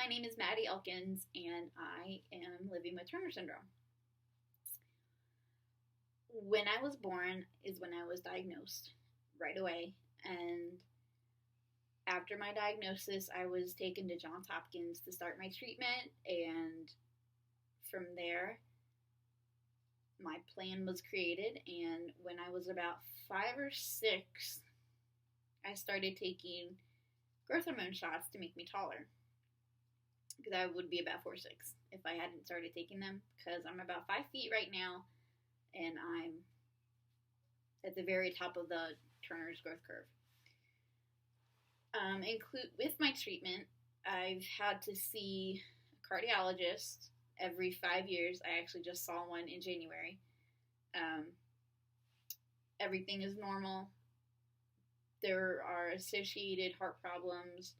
my name is Maddy Elkins, and I am living with Turner syndrome. When I was born is when I was diagnosed right away, and after my diagnosis, I was taken to Johns Hopkins to start my treatment, and from there, my plan was created, and when I was about 5 or 6, I started taking growth hormone shots to make me taller. Because I would be about 4'6" if I hadn't started taking them. Because I'm about 5 feet right now, and I'm at the very top of the Turner's growth curve. With my treatment, I've had to see a cardiologist every 5 years. I actually just saw one in January. Everything is normal. There are associated heart problems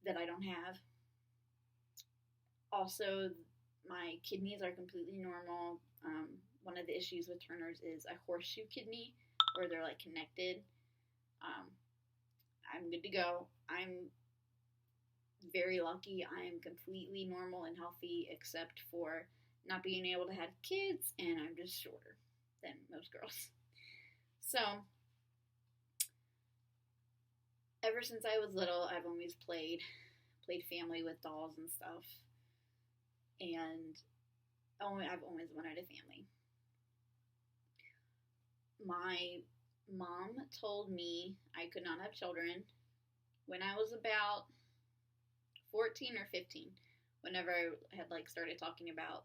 that I don't have. Also, my kidneys are completely normal. One of the issues with Turner's is a horseshoe kidney, where they're like connected. I'm good to go. I'm very lucky. I'm completely normal and healthy, except for not being able to have kids, and I'm just shorter than most girls. So, ever since I was little, I've always played family with dolls and stuff. And I've always wanted a family. My mom told me I could not have children when I was about 14 or 15, whenever I had started talking about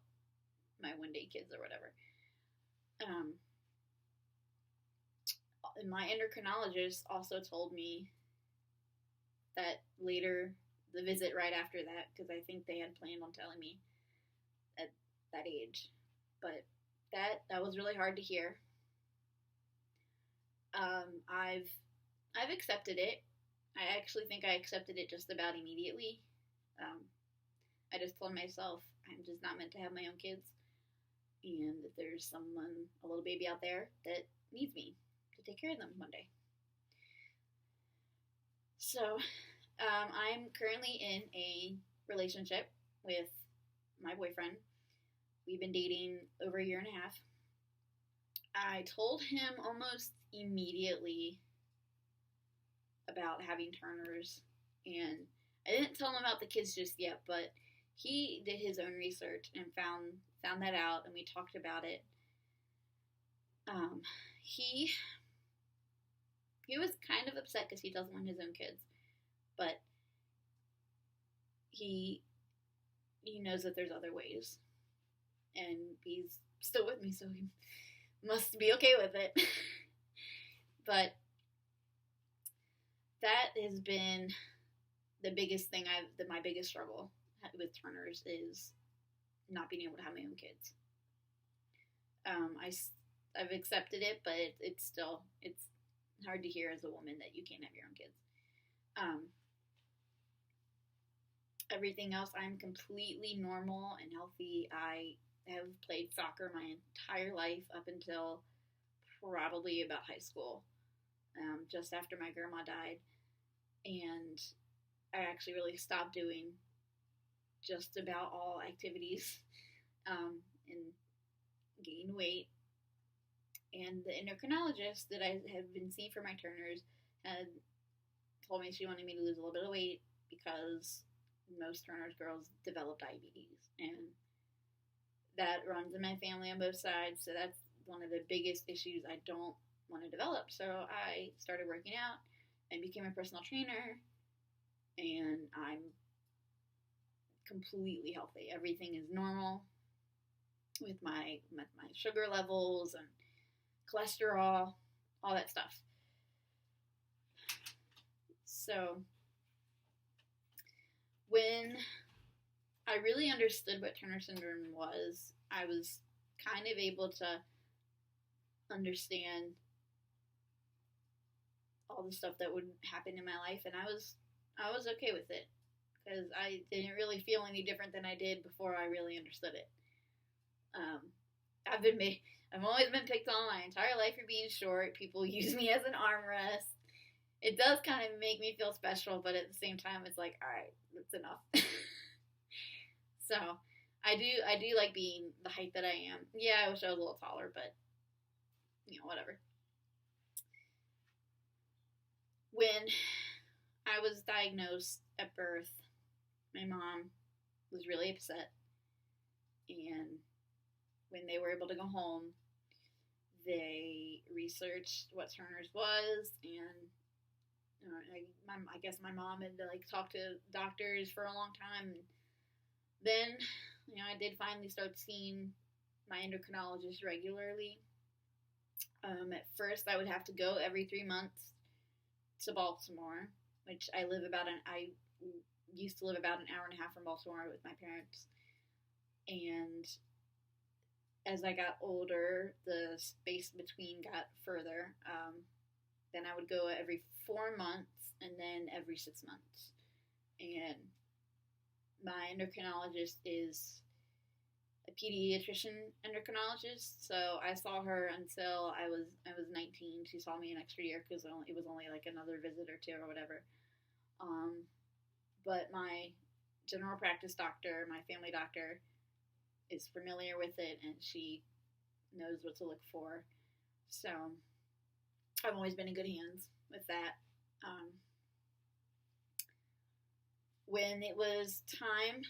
my one-day kids or whatever. And my endocrinologist also told me that later, the visit right after that, because I think they had planned on telling me at that age, but that was really hard to hear. I've accepted it. I actually think I accepted it just about immediately. I just told myself I'm just not meant to have my own kids, and that there's someone, a little baby out there, that needs me to take care of them one day. So, I'm currently in a relationship with my boyfriend. We've been dating over a year and a half. I told him almost immediately about having Turner's, and I didn't tell him about the kids just yet, but he did his own research and found that out, and we talked about it. He was kind of upset because he doesn't want his own kids, but he knows that there's other ways, and he's still with me, so he must be okay with it. But that has been the biggest thing my biggest struggle with Turner's is not being able to have my own kids. I've accepted it, but it's hard to hear as a woman that you can't have your own kids. Everything else, I'm completely normal and healthy. I have played soccer my entire life up until probably about high school, just after my grandma died. And I actually really stopped doing just about all activities and gained weight. And the endocrinologist that I have been seeing for my Turners had told me she wanted me to lose a little bit of weight because most Turner's girls develop diabetes, and that runs in my family on both sides, so that's one of the biggest issues I don't want to develop. So I started working out and became a personal trainer, and I'm completely healthy. Everything is normal with my sugar levels and cholesterol, all that stuff. So when I really understood what Turner syndrome was, I was kind of able to understand all the stuff that would happen in my life, and I was okay with it because I didn't really feel any different than I did before I really understood it. I've always been picked on my entire life for being short. People use me as an armrest. it does kind of make me feel special, but at the same time, it's like, all right, that's enough. So I do like being the height that I am. Yeah, I wish I was a little taller, but whatever. When I was diagnosed at birth, my mom was really upset, and when they were able to go home, they researched what Turner's was, and I guess my mom had talked to doctors for a long time. Then, I did finally start seeing my endocrinologist regularly. At first, I would have to go every 3 months to Baltimore, which I used to live about an hour and a half from Baltimore with my parents. And as I got older, the space between got further. Then I would go every 4 months and then every 6 months. And my endocrinologist is a pediatrician endocrinologist, so I saw her until I was 19. She saw me an extra year because it was only like another visit or two or whatever. But my general practice doctor, my family doctor, is familiar with it, and she knows what to look for. So I've always been in good hands with that. When it was time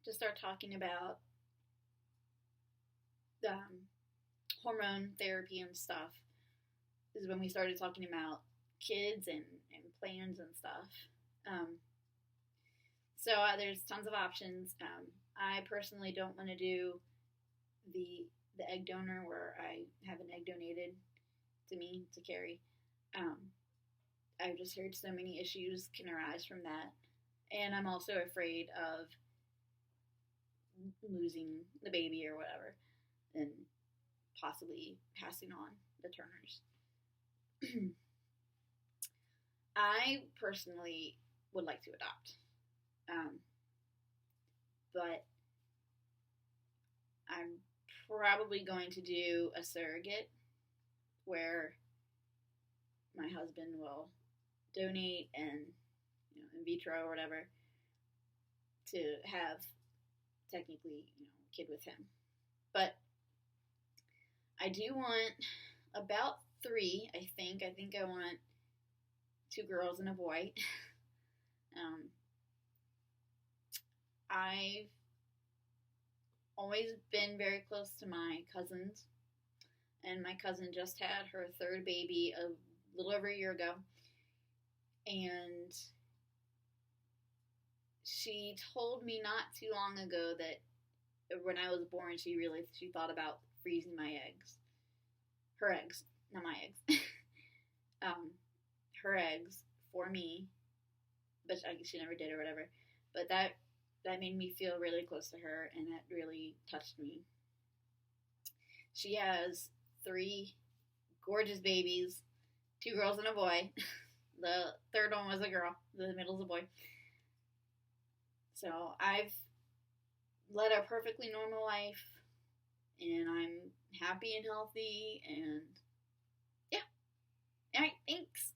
to start talking about hormone therapy and stuff, is when we started talking about kids and plans and stuff. So there's tons of options. I personally don't want to do the egg donor where I have an egg donated to me to carry. I've just heard so many issues can arise from that. And I'm also afraid of losing the baby or whatever and possibly passing on the Turners. I personally would like to adopt. But I'm probably going to do a surrogate where my husband will donate and in vitro or whatever to have technically a kid with him. But I do want about 3, I think. I think I want 2 girls and a boy. I've always been very close to my cousins, and my cousin just had her 3rd baby a little over a year ago, and she told me not too long ago that when I was born, she thought about freezing my eggs. Her eggs, not my eggs. Her eggs for me, but I guess she never did or whatever. But that made me feel really close to her, and that really touched me. She has 3 gorgeous babies, 2 girls and a boy. The 3rd one was a girl. The middle's a boy. So I've led a perfectly normal life, and I'm happy and healthy, and yeah. All right, thanks.